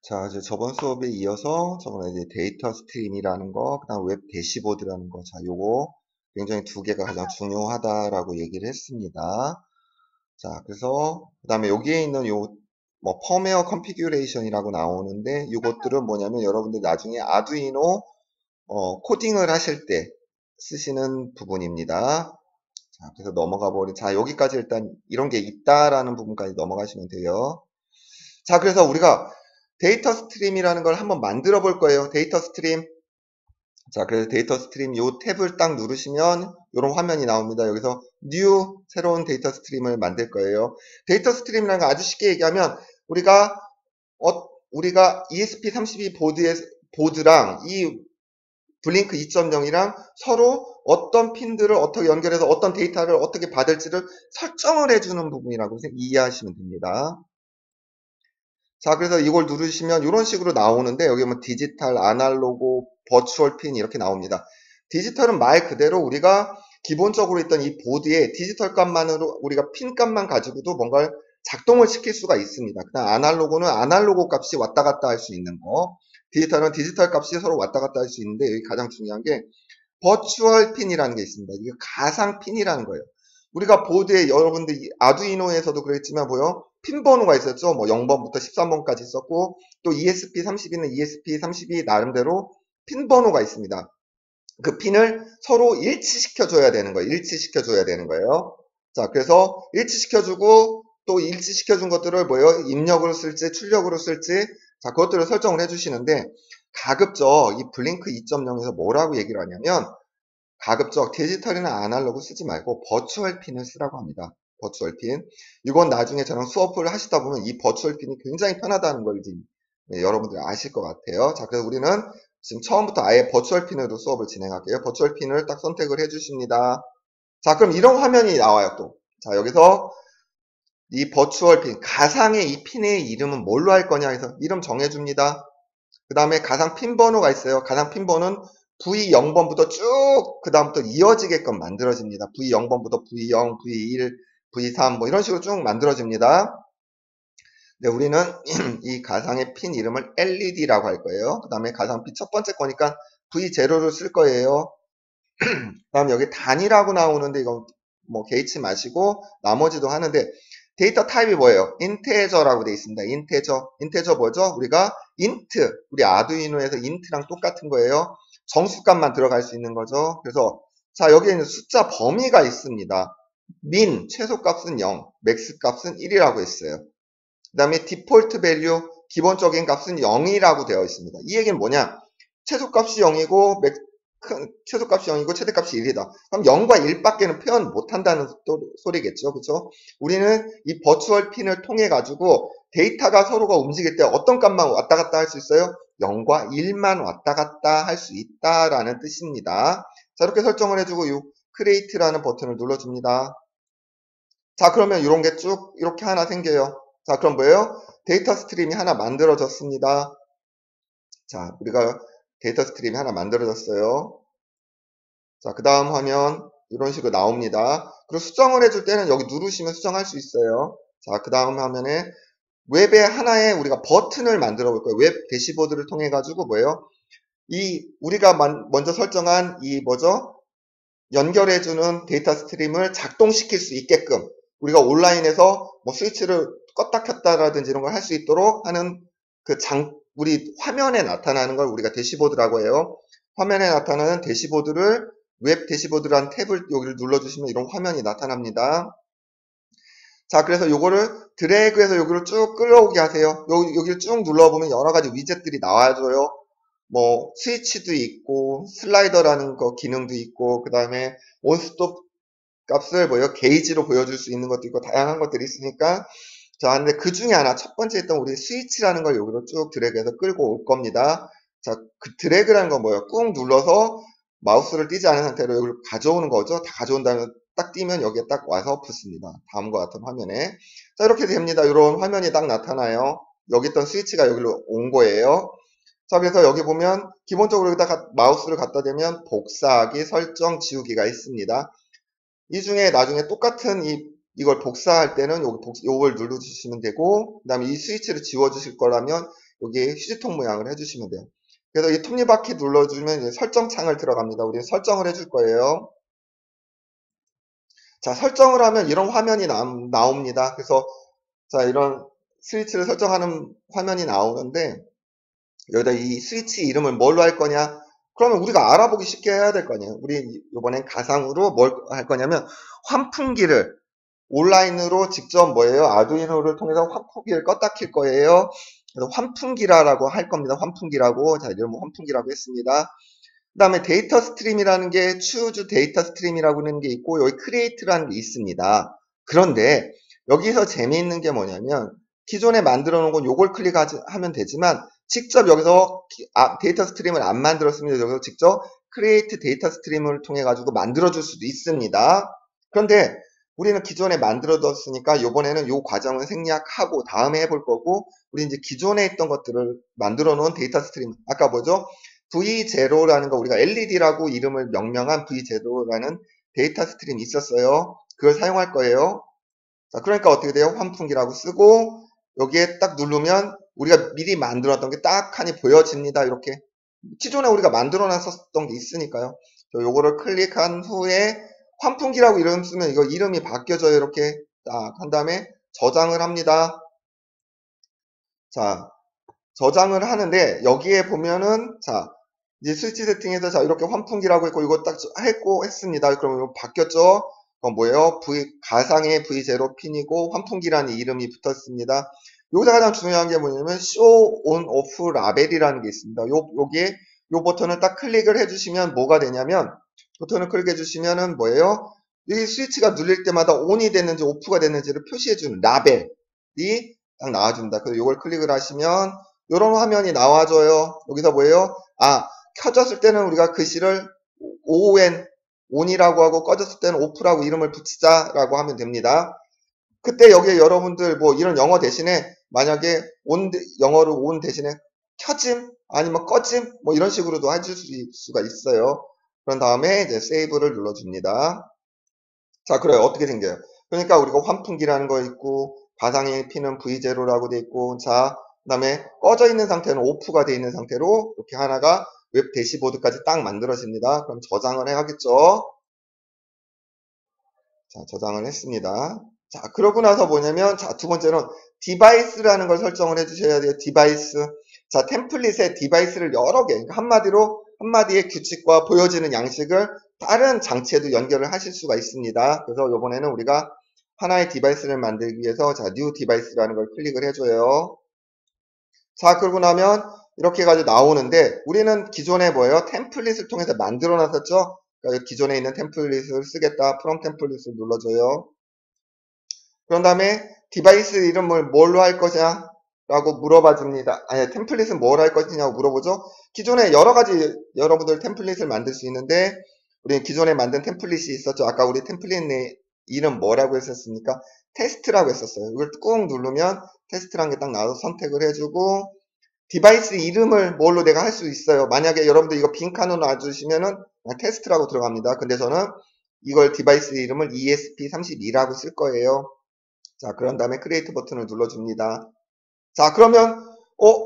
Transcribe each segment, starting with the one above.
자, 이제 저번 수업에 이어서 저번에 이제 데이터 스트림이라는 거, 그다음 웹 대시보드라는 거, 자, 요거 굉장히 두 개가 가장 중요하다라고 얘기를 했습니다. 자, 그래서 그다음에 여기에 있는 요 뭐 펌웨어 컨피규레이션이라고 나오는데 이것들은 뭐냐면 여러분들 나중에 아두이노 코딩을 하실 때 쓰시는 부분입니다. 자, 그래서 넘어가 버리. 자, 여기까지 일단 이런 게 있다라는 부분까지 넘어가시면 돼요. 자, 그래서 우리가 데이터 스트림이라는 걸 한번 만들어 볼 거예요. 데이터 스트림. 자, 그래서 데이터 스트림 요 탭을 딱 누르시면 이런 화면이 나옵니다. 여기서 new 새로운 데이터 스트림을 만들 거예요. 데이터 스트림이라는 거 아주 쉽게 얘기하면 우리가 우리가 ESP32 보드랑 이 블링크 2.0이랑 서로 어떤 핀들을 어떻게 연결해서 어떤 데이터를 어떻게 받을지를 설정을 해주는 부분이라고 이해하시면 됩니다. 자, 그래서 이걸 누르시면 이런 식으로 나오는데 여기 뭐 디지털, 아날로그, 버추얼 핀 이렇게 나옵니다. 디지털은 말 그대로 우리가 기본적으로 있던 이 보드에 디지털 값만으로 우리가 핀 값만 가지고도 뭔가를 작동을 시킬 수가 있습니다. 그다음 아날로그는 아날로그 값이 왔다 갔다 할 수 있는 거. 디지털은 디지털 값이 서로 왔다 갔다 할 수 있는데 여기 가장 중요한 게 버추얼 핀이라는 게 있습니다. 이게 가상 핀이라는 거예요. 우리가 보드에 여러분들 아두이노에서도 그랬지만 뭐요? 핀 번호가 있었죠. 뭐 0번부터 13번까지 있었고 또 ESP32는 ESP32 나름대로 핀 번호가 있습니다. 그 핀을 서로 일치시켜 줘야 되는 거예요. 일치시켜 줘야 되는 거예요. 자, 그래서 일치시켜주고 또 일치시켜준 것들을 뭐예요? 입력으로 쓸지 출력으로 쓸지 자, 그것들을 설정을 해주시는데 가급적 이 블링크 2.0에서 뭐라고 얘기를 하냐면 가급적 디지털이나 아날로그 쓰지 말고 버추얼 핀을 쓰라고 합니다. 버추얼 핀. 이건 나중에 저랑 수업을 하시다 보면 이 버추얼 핀이 굉장히 편하다는 걸 이제 여러분들이 아실 것 같아요. 자, 그래서 우리는 지금 처음부터 아예 버추얼 핀으로 수업을 진행할게요. 버추얼 핀을 딱 선택을 해주십니다. 자, 그럼 이런 화면이 나와요, 또. 자, 여기서 이 버추얼 핀, 가상의 이 핀의 이름은 뭘로 할 거냐 해서 이름 정해줍니다. 그 다음에 가상 핀 번호가 있어요. 가상 핀 번호는 V0번부터 쭉 그 다음부터 이어지게끔 만들어집니다. V0번부터 V0, V1, V3 뭐 이런 식으로 쭉 만들어집니다. 네, 우리는 이 가상의 핀 이름을 LED라고 할 거예요. 그 다음에 가상 핀 첫 번째 거니까 V0를 쓸 거예요. 그 다음 여기 단위라고 나오는데 이거 뭐 개의치 마시고 나머지도 하는데 데이터 타입이 뭐예요? 인테저라고 되어 있습니다. 인테저. 인테저 뭐죠? 우리가 인트. 우리 아두이노에서 인트랑 똑같은 거예요. 정수값만 들어갈 수 있는 거죠. 그래서 자, 여기에는 숫자 범위가 있습니다. 민, 최소값은 0, 맥스값은 1이라고 했어요. 그 다음에 디폴트 밸류, 기본적인 값은 0이라고 되어 있습니다. 이 얘기는 뭐냐? 최소값이 0이고 최소값이 0이고 최대값이 1이다. 그럼 0과 1밖에는 표현 못한다는 소리겠죠. 그렇죠? 우리는 이 버추얼 핀을 통해 가지고 데이터가 서로가 움직일 때 어떤 값만 왔다 갔다 할 수 있어요? 0과 1만 왔다 갔다 할 수 있다라는 뜻입니다. 자, 이렇게 설정을 해주고 이 크리에이트라는 버튼을 눌러줍니다. 자, 그러면 이런 게 쭉 이렇게 하나 생겨요. 자, 그럼 뭐예요? 데이터 스트림이 하나 만들어졌습니다. 자, 우리가 데이터 스트림이 하나 만들어졌어요. 자, 그 다음 화면 이런 식으로 나옵니다. 그리고 수정을 해줄 때는 여기 누르시면 수정할 수 있어요. 자, 그 다음 화면에 웹에 하나의 우리가 버튼을 만들어 볼 거예요. 웹 대시보드를 통해 가지고 뭐예요? 이 우리가 먼저 설정한 이 뭐죠? 연결해주는 데이터 스트림을 작동시킬 수 있게끔 우리가 온라인에서 뭐 스위치를 껐다 켰다라든지 이런 걸 할 수 있도록 하는 우리 화면에 나타나는 걸 우리가 대시보드라고 해요. 화면에 나타나는 대시보드를 웹 대시보드라는 탭을 여기를 눌러주시면 이런 화면이 나타납니다. 자, 그래서 요거를 드래그해서 여기를 쭉 끌어오게 하세요. 여기를 쭉 눌러보면 여러 가지 위젯들이 나와줘요. 뭐 스위치도 있고 슬라이더라는 거 기능도 있고 그 다음에 온스톱 값을 뭐요 게이지로 보여줄 수 있는 것도 있고 다양한 것들이 있으니까 자 근데 그 중에 하나 첫 번째 있던 우리 스위치라는 걸 여기로 쭉 드래그해서 끌고 올 겁니다. 자 그 드래그라는 건 뭐예요? 꾹 눌러서 마우스를 띄지 않은 상태로 여기를 가져오는 거죠. 다 가져온 다음에 딱 띄면 여기에 딱 와서 붙습니다. 다음과 같은 화면에 자 이렇게 됩니다. 이런 화면이 딱 나타나요. 여기 있던 스위치가 여기로 온 거예요. 자, 그래서 여기 보면 기본적으로 여기다가 마우스를 갖다 대면 복사하기, 설정, 지우기가 있습니다. 이 중에 나중에 똑같은 이걸 복사할 때는 요걸 눌러주시면 되고, 그 다음에 이 스위치를 지워주실 거라면 여기 휴지통 모양을 해주시면 돼요. 그래서 이 톱니바퀴 눌러주면 이제 설정 창을 들어갑니다. 우리 설정을 해줄 거예요. 자, 설정을 하면 이런 화면이 나옵니다. 그래서 자, 이런 스위치를 설정하는 화면이 나오는데 여기다 이 스위치 이름을 뭘로 할 거냐? 그러면 우리가 알아보기 쉽게 해야 될 거 아니에요. 우리 이번엔 가상으로 뭘 할 거냐면 환풍기를 온라인으로 직접 뭐예요? 아두이노를 통해서 환풍기를 껐다 킬 거예요. 그래서 환풍기라고 할 겁니다. 환풍기라고. 자, 이름은 환풍기라고 했습니다. 그 다음에 데이터 스트림이라는 게 choose 데이터 스트림이라고 하는 게 있고 여기 create라는 게 있습니다. 그런데 여기서 재미있는 게 뭐냐면 기존에 만들어 놓은 건 요걸 클릭하면 되지만 직접 여기서 데이터 스트림을 안 만들었으면 여기서 직접 create 데이터 스트림을 통해 가지고 만들어 줄 수도 있습니다. 그런데 우리는 기존에 만들어뒀으니까 요번에는 요 과정을 생략하고 다음에 해볼 거고 우리 이제 기존에 있던 것들을 만들어 놓은 데이터 스트림 아까 뭐죠? V0라는 거 우리가 LED라고 이름을 명명한 V0라는 데이터 스트림이 있었어요. 그걸 사용할 거예요. 자, 그러니까 어떻게 돼요? 환풍기라고 쓰고 여기에 딱 누르면 우리가 미리 만들었던 게 딱하니 보여집니다. 이렇게 기존에 우리가 만들어 놨었던 게 있으니까요. 요거를 클릭한 후에 환풍기라고 이름 쓰면 이거 이름이 바뀌어져요. 이렇게 딱 한 다음에 저장을 합니다. 자, 저장을 하는데 여기에 보면은 자 이제 스위치 세팅에서 자 이렇게 환풍기라고 했고 이거 딱 했습니다. 그러면 이거 바뀌었죠? 그건 뭐예요? 가상의 V0 핀이고 환풍기라는 이름이 붙었습니다. 여기서 가장 중요한 게 뭐냐면 show on off 라벨이라는 게 있습니다. 여기에 요 버튼을 딱 클릭을 해주시면 뭐가 되냐면 버튼을 클릭해 주시면은 뭐예요? 이 스위치가 눌릴 때마다 ON이 됐는지 OFF가 됐는지를 표시해주는 라벨이 딱 나와줍니다. 그래서 이걸 클릭을 하시면 이런 화면이 나와줘요. 여기서 뭐예요? 켜졌을 때는 우리가 글씨를 ON이라고 하고 꺼졌을 때는 OFF라고 이름을 붙이자라고 하면 됩니다. 그때 여기에 여러분들 뭐 이런 영어 대신에 만약에 영어로 ON 대신에 켜짐 아니면 꺼짐 뭐 이런 식으로도 해줄 수가 있어요. 그런 다음에 이제 세이브를 눌러줍니다. 자, 그래요. 어떻게 생겨요? 그러니까 우리가 환풍기라는 거 있고 가상의 핀은 V0라고 돼 있고 자, 그 다음에 꺼져 있는 상태는 오프가 돼 있는 상태로 이렇게 하나가 웹 대시보드까지 딱 만들어집니다. 그럼 저장을 해야겠죠? 자, 저장을 했습니다. 자, 그러고 나서 뭐냐면 자, 두 번째는 디바이스라는 걸 설정을 해주셔야 돼요. 디바이스. 자, 템플릿에 디바이스를 여러 개, 그러니까 한마디의 규칙과 보여지는 양식을 다른 장치에도 연결을 하실 수가 있습니다. 그래서 이번에는 우리가 하나의 디바이스를 만들기 위해서 자, 뉴 디바이스라는 걸 클릭을 해줘요. 자, 그러고 나면 이렇게 해가지고 나오는데 우리는 기존에 뭐예요? 템플릿을 통해서 만들어 놨었죠? 그러니까 기존에 있는 템플릿을 쓰겠다. 프롬 템플릿을 눌러줘요. 그런 다음에 디바이스 이름을 뭘로 할 거냐? 라고 물어봐 줍니다. 아니, 템플릿은 뭘 할 것이냐고 물어보죠. 기존에 여러 가지 여러분들 템플릿을 만들 수 있는데 우리 기존에 만든 템플릿이 있었죠. 아까 우리 템플릿 이름 뭐라고 했었습니까? 테스트라고 했었어요. 이걸 꾹 누르면 테스트라는 게 딱 나와서 선택을 해주고 디바이스 이름을 뭘로 내가 할 수 있어요. 만약에 여러분들 이거 빈칸으로 놔주시면은 그냥 테스트라고 들어갑니다. 근데 저는 이걸 디바이스 이름을 ESP32라고 쓸 거예요. 자, 그런 다음에 크리에이트 버튼을 눌러줍니다. 자, 그러면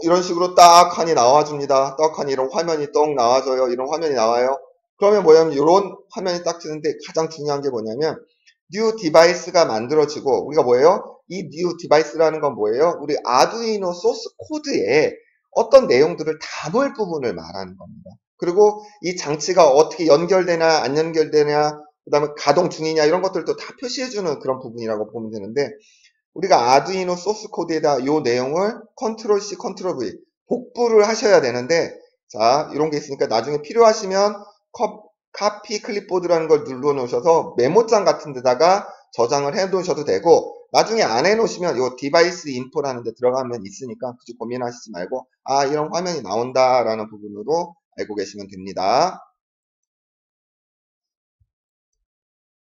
이런 식으로 딱 하니 나와줍니다. 딱 하니 이런 화면이 떡 나와줘요. 이런 화면이 나와요. 그러면 뭐냐면 이런 화면이 딱 뜨는데 가장 중요한 게 뭐냐면 뉴 디바이스가 만들어지고 우리가 뭐예요? 이 뉴 디바이스라는 건 뭐예요? 우리 아두이노 소스 코드에 어떤 내용들을 담을 부분을 말하는 겁니다. 그리고 이 장치가 어떻게 연결되나 안 연결되냐 그 다음에 가동 중이냐 이런 것들도 다 표시해주는 그런 부분이라고 보면 되는데 우리가 아두이노 소스 코드에다 이 내용을 컨트롤 C, 컨트롤 V 복구를 하셔야 되는데 자 이런 게 있으니까 나중에 필요하시면 카피 클립보드라는 걸 눌러 놓으셔서 메모장 같은 데다가 저장을 해 놓으셔도 되고 나중에 안 해 놓으시면 이 디바이스 인포라는 데 들어가면 있으니까 그저 고민하시지 말고 이런 화면이 나온다 라는 부분으로 알고 계시면 됩니다.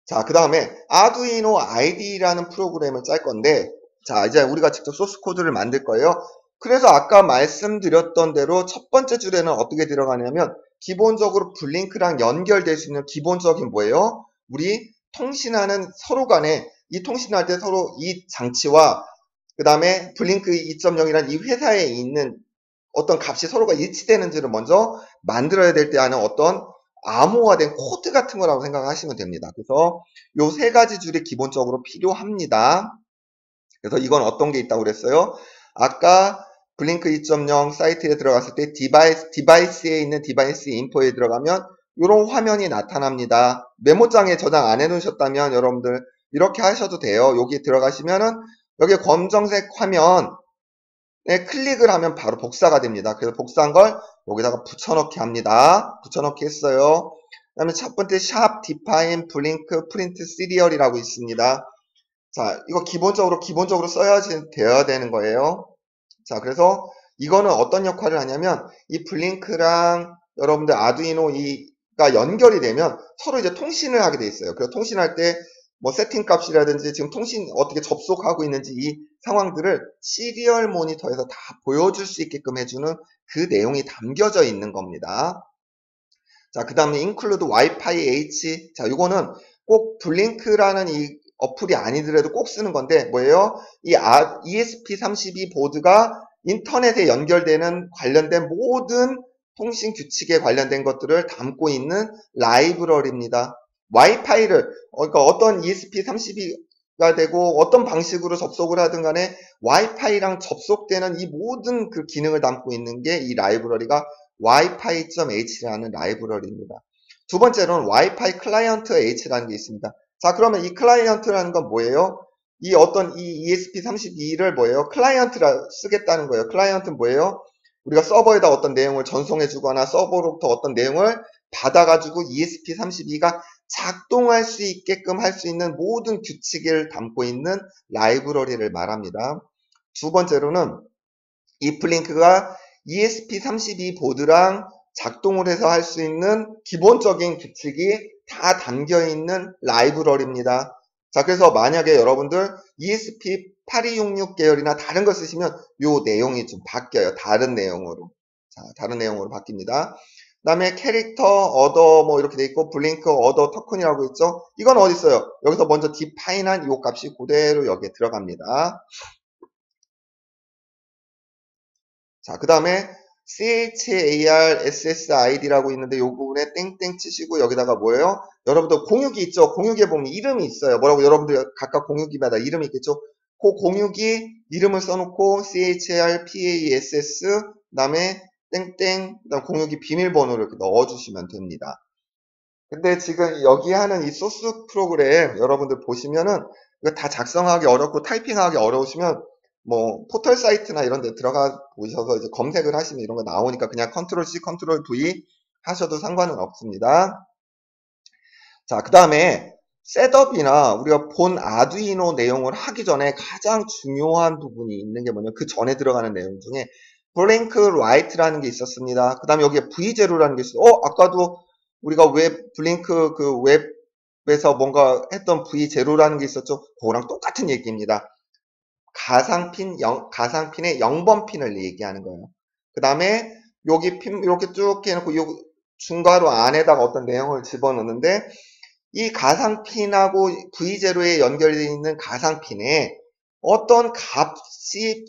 자, 그 다음에 아두이노 ID라는 프로그램을 짤 건데 자, 이제 우리가 직접 소스 코드를 만들 거예요. 그래서 아까 말씀드렸던 대로 첫 번째 줄에는 어떻게 들어가냐면 기본적으로 블링크랑 연결될 수 있는 기본적인 뭐예요? 우리 통신하는 서로 간에 이 통신할 때 서로 이 장치와 그 다음에 블링크 2.0이란 이 회사에 있는 어떤 값이 서로가 일치되는지를 먼저 만들어야 될 때 하는 어떤 암호화된 코드 같은 거라고 생각하시면 됩니다. 그래서 요 세 가지 줄이 기본적으로 필요합니다. 그래서 이건 어떤 게 있다고 그랬어요? 아까 블링크 2.0 사이트에 들어갔을 때 디바이스에 있는 디바이스 인포에 들어가면 이런 화면이 나타납니다. 메모장에 저장 안 해놓으셨다면 여러분들 이렇게 하셔도 돼요. 여기 들어가시면은 여기 검정색 화면에 클릭을 하면 바로 복사가 됩니다. 그래서 복사한 걸 여기다가 붙여넣기 합니다. 붙여넣기 했어요. 그 다음에 첫 번째 샵 디파인 블링크 프린트 시리얼이라고 있습니다. 자, 이거 기본적으로 써야지 되어야 되는 거예요. 자, 그래서 이거는 어떤 역할을 하냐면 이 블링크랑 여러분들 아두이노가 연결이 되면 서로 이제 통신을 하게 돼 있어요. 그래서 통신할 때 뭐 세팅 값이라든지 지금 통신 어떻게 접속하고 있는지 이 상황들을 시리얼 모니터에서 다 보여줄 수 있게끔 해주는 그 내용이 담겨져 있는 겁니다. 자, 그 다음에 include Wi-Fi H. 자, 이거는 꼭 블링크라는 이 어플이 아니더라도 꼭 쓰는 건데 뭐예요? 이 ESP32 보드가 인터넷에 연결되는 관련된 모든 통신 규칙에 관련된 것들을 담고 있는 라이브러리입니다. 와이파이를 그러니까 어떤 ESP32가 되고 어떤 방식으로 접속을 하든 간에 와이파이랑 접속되는 이 모든 그 기능을 담고 있는 게 이 라이브러리가 wifi.h라는 라이브러리입니다. 두 번째로는 wifi 클라이언트 h라는 게 있습니다. 자, 그러면 이 클라이언트라는 건 뭐예요? 이 ESP32를 뭐예요? 클라이언트라 쓰겠다는 거예요. 클라이언트는 뭐예요? 우리가 서버에다 어떤 내용을 전송해 주거나 서버로부터 어떤 내용을 받아가지고 ESP32가 작동할 수 있게끔 할 수 있는 모든 규칙을 담고 있는 라이브러리를 말합니다. 두 번째로는 이 블링크가 ESP32 보드랑 작동을 해서 할 수 있는 기본적인 규칙이 다 담겨 있는 라이브러리입니다. 자, 그래서 만약에 여러분들 ESP8266 계열이나 다른 거 쓰시면 요 내용이 좀 바뀌어요. 다른 내용으로. 자, 다른 내용으로 바뀝니다. 그 다음에 캐릭터, 어더 뭐 이렇게 돼 있고 블링크, 어더, 토큰이라고 있죠. 이건 어디 있어요? 여기서 먼저 디파인한 요 값이 그대로 여기에 들어갑니다. 자, 그 다음에 CHARSSID라고 있는데 이 부분에 땡땡 치시고 여기다가 뭐예요? 여러분들 공유기 있죠? 공유기에 보면 이름이 있어요. 뭐라고 여러분들 각각 공유기마다 이름이 있겠죠? 그 공유기 이름을 써놓고 CHARPASS 그 다음에 땡땡 그 다음 공유기 비밀번호를 이렇게 넣어주시면 됩니다. 근데 지금 여기 하는 이 소스 프로그램 여러분들 보시면은 이거 다 작성하기 어렵고 타이핑하기 어려우시면 뭐 포털 사이트나 이런 데 들어가 보셔서 이제 검색을 하시면 이런 거 나오니까 그냥 컨트롤 C, 컨트롤 V 하셔도 상관은 없습니다. 자, 그 다음에 셋업이나 우리가 본 아두이노 내용을 하기 전에 가장 중요한 부분이 있는 게 뭐냐면 그 전에 들어가는 내용 중에 블랭크 라이트라는 게 있었습니다. 그 다음에 여기에 V0라는 게 있어요. 아까도 우리가 블링크 그 웹에서 뭔가 했던 V0라는 게 있었죠. 그거랑 똑같은 얘기입니다. 가상핀의 0번 핀을 얘기하는 거예요. 그 다음에 여기 핀 이렇게 쭉 해놓고 요 중괄호 안에다가 어떤 내용을 집어넣는데 이 가상핀하고 V0에 연결되어 있는 가상핀에 어떤 값이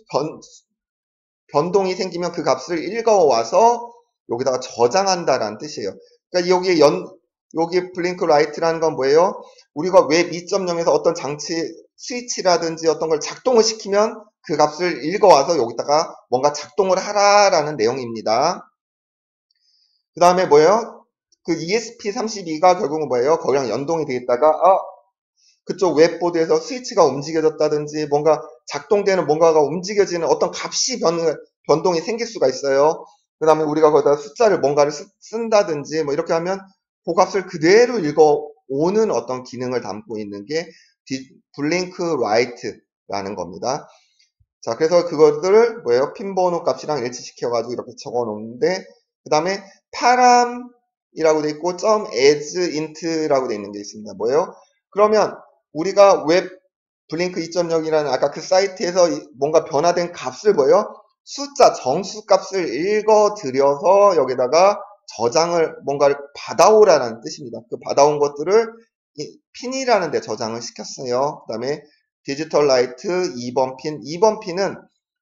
변동이 생기면 그 값을 읽어와서 여기다가 저장한다라는 뜻이에요. 그러니까 여기 블링크 라이트라는 건 뭐예요? 우리가 웹 2.0에서 어떤 장치 스위치라든지 어떤 걸 작동을 시키면 그 값을 읽어와서 여기다가 뭔가 작동을 하라라는 내용입니다. 그 다음에 뭐예요? 그 ESP32가 결국은 뭐예요? 거기랑 연동이 되겠다가 그쪽 웹보드에서 스위치가 움직여졌다든지 뭔가 작동되는 뭔가가 움직여지는 어떤 값이 변동이 생길 수가 있어요. 그 다음에 우리가 거기다 숫자를 뭔가를 쓴다든지 뭐 이렇게 하면 그 값을 그대로 읽어오는 어떤 기능을 담고 있는 게 블링크 라이트라는 겁니다. 자, 그래서 그것들을 뭐예요? 핀번호 값이랑 일치시켜가지고 이렇게 적어 놓는데 그 다음에 파람이라고 돼 있고 .asint라고 돼 있는 게 있습니다. 뭐예요? 그러면 우리가 웹 블링크 2.0이라는 아까 그 사이트에서 뭔가 변화된 값을 뭐예요? 숫자 정수 값을 읽어들여서 여기다가 저장을 뭔가를 받아오라는 뜻입니다. 그 받아온 것들을 핀이라는 데 저장을 시켰어요. 그 다음에 디지털 라이트 2번 핀. 2번 핀은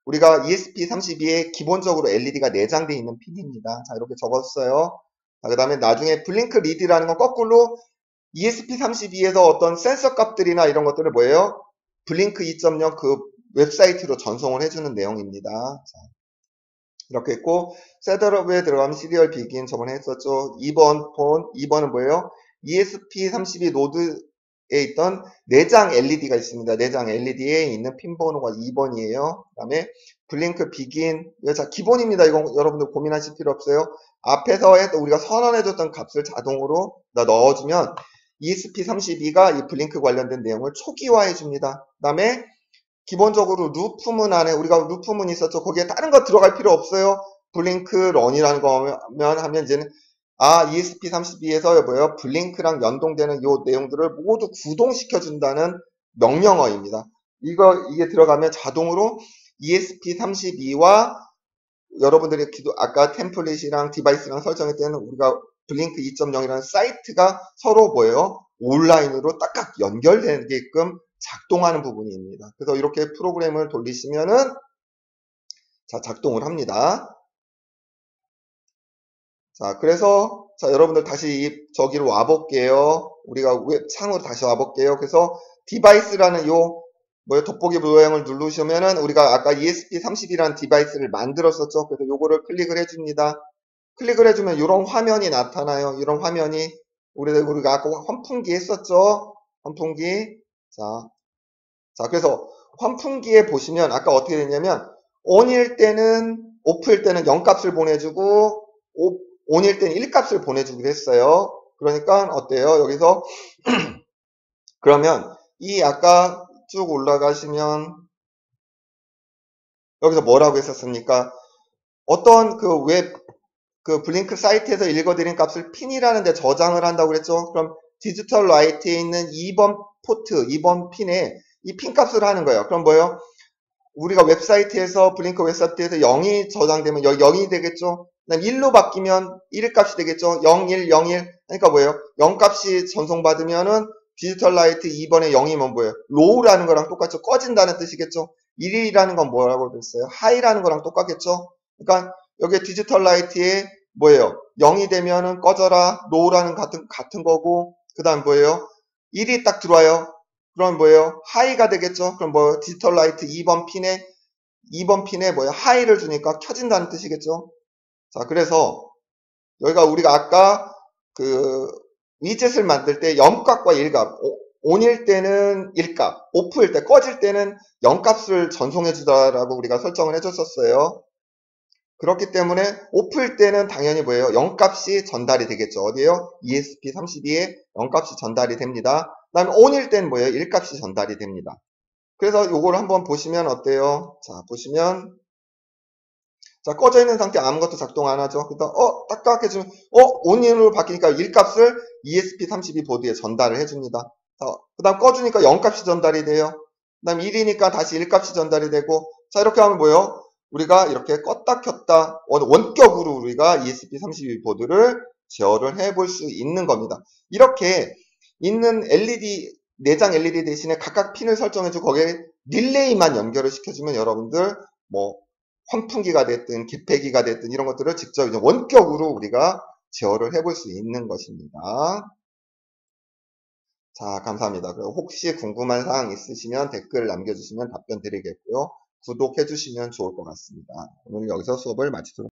우리가 ESP32에 기본적으로 LED가 내장되어 있는 핀입니다. 자, 이렇게 적었어요. 자, 그 다음에 나중에 블링크 리드라는 건 거꾸로 ESP32에서 어떤 센서 값들이나 이런 것들을 뭐예요? 블링크 2.0 그 웹사이트로 전송을 해주는 내용입니다. 자, 이렇게 있고, 셋업에 들어가면 시리얼 비긴 저번에 했었죠. 2번은 뭐예요? ESP32 노드에 있던 내장 LED가 있습니다. 내장 LED에 있는 핀 번호가 2번이에요. 그 다음에 블링크 비긴, 자, 기본입니다. 이건 여러분들 고민하실 필요 없어요. 앞에서 우리가 선언해줬던 값을 자동으로 넣어주면 ESP32가 이 블링크 관련된 내용을 초기화해줍니다. 그 다음에 기본적으로 루프문 안에 우리가 루프문이 있었죠. 거기에 다른 거 들어갈 필요 없어요. 블링크 런이라는 거면 하면 이제는 ESP32에서 뭐예요? 블링크랑 연동되는 요 내용들을 모두 구동시켜 준다는 명령어입니다. 이게 들어가면 자동으로 ESP32와 여러분들이 아까 템플릿이랑 디바이스랑 설정할 때는 우리가 블링크 2.0이라는 사이트가 서로 뭐예요? 온라인으로 딱딱 연결되게끔 작동하는 부분입니다. 그래서 이렇게 프로그램을 돌리시면은 자, 작동을 합니다. 자, 그래서 자, 여러분들 다시 저기로 와볼게요. 우리가 창으로 다시 와볼게요. 그래서 디바이스라는 돋보기 모양을 누르시면은 우리가 아까 ESP32라는 디바이스를 만들었었죠. 그래서 요거를 클릭을 해줍니다. 클릭을 해주면 이런 화면이 나타나요. 이런 화면이 우리가 아까 환풍기 했었죠. 환풍기. 자, 그래서 환풍기에 보시면 아까 어떻게 됐냐면 ON일 때는 OFF일 때는 0값을 보내주고 ON일 때는 1값을 보내주기로 했어요. 그러니까 어때요? 여기서 그러면 이 아까 쭉 올라가시면 여기서 뭐라고 했었습니까? 어떤 그 블링크 사이트에서 읽어드린 값을 핀이라는 데 저장을 한다고 그랬죠? 그럼 디지털 라이트에 있는 2번 포트, 2번 핀에 이 핀 값을 하는 거예요. 그럼 뭐예요? 우리가 웹사이트에서 블링크 웹사이트에서 0이 저장되면 여기 0이 되겠죠? 그다음 1로 바뀌면 1의 값이 되겠죠? 0, 1, 0, 1. 그러니까 뭐예요? 0 값이 전송받으면은 디지털 라이트 2번에 0이면 뭐예요? 로우라는 거랑 똑같죠? 꺼진다는 뜻이겠죠? 1이라는 건 뭐라고 그랬어요? 하이라는 거랑 똑같겠죠? 그러니까 여기 디지털 라이트에 뭐예요? 0이 되면은 꺼져라. 로우라는 같은 거고 그 다음 뭐예요? 1이 딱 들어와요. 그럼 뭐예요? 하이가 되겠죠? 그럼 뭐예요? 디지털 라이트 2번 핀에 뭐예요? 하이를 주니까 켜진다는 뜻이겠죠? 자, 그래서 여기가 우리가 아까 그 위젯을 만들 때 0값과 1값, ON일 때는 1값, OFF일 때 꺼질 때는 0값을 전송해 주다라고 우리가 설정을 해줬었어요. 그렇기 때문에 OFF일 때는 당연히 뭐예요? 0값이 전달이 되겠죠. 어디에요? ESP32에 0값이 전달이 됩니다. 그 다음에 ON일 때는 뭐예요? 1값이 전달이 됩니다. 그래서 요걸 한번 보시면 어때요? 자, 보시면 자, 꺼져 있는 상태 아무것도 작동 안 하죠. 그다음 딱딱해지면 ON으로 바뀌니까 1값을 ESP32 보드에 전달을 해줍니다. 그다음 꺼주니까 0값이 전달이 돼요. 그다음 1이니까 다시 1값이 전달이 되고 자, 이렇게 하면 뭐예요? 우리가 이렇게 껐다 켰다 원격으로 우리가 ESP32 보드를 제어를 해볼 수 있는 겁니다. 이렇게 있는 LED 내장 LED 대신에 각각 핀을 설정해주고 거기에 릴레이만 연결을 시켜주면 여러분들 뭐 환풍기가 됐든 기폐기가 됐든 이런 것들을 직접 이제 원격으로 우리가 제어를 해볼 수 있는 것입니다. 자, 감사합니다. 혹시 궁금한 사항 있으시면 댓글 남겨주시면 답변 드리겠고요. 구독해 주시면 좋을 것 같습니다. 오늘 여기서 수업을 마치도록 하겠습니다.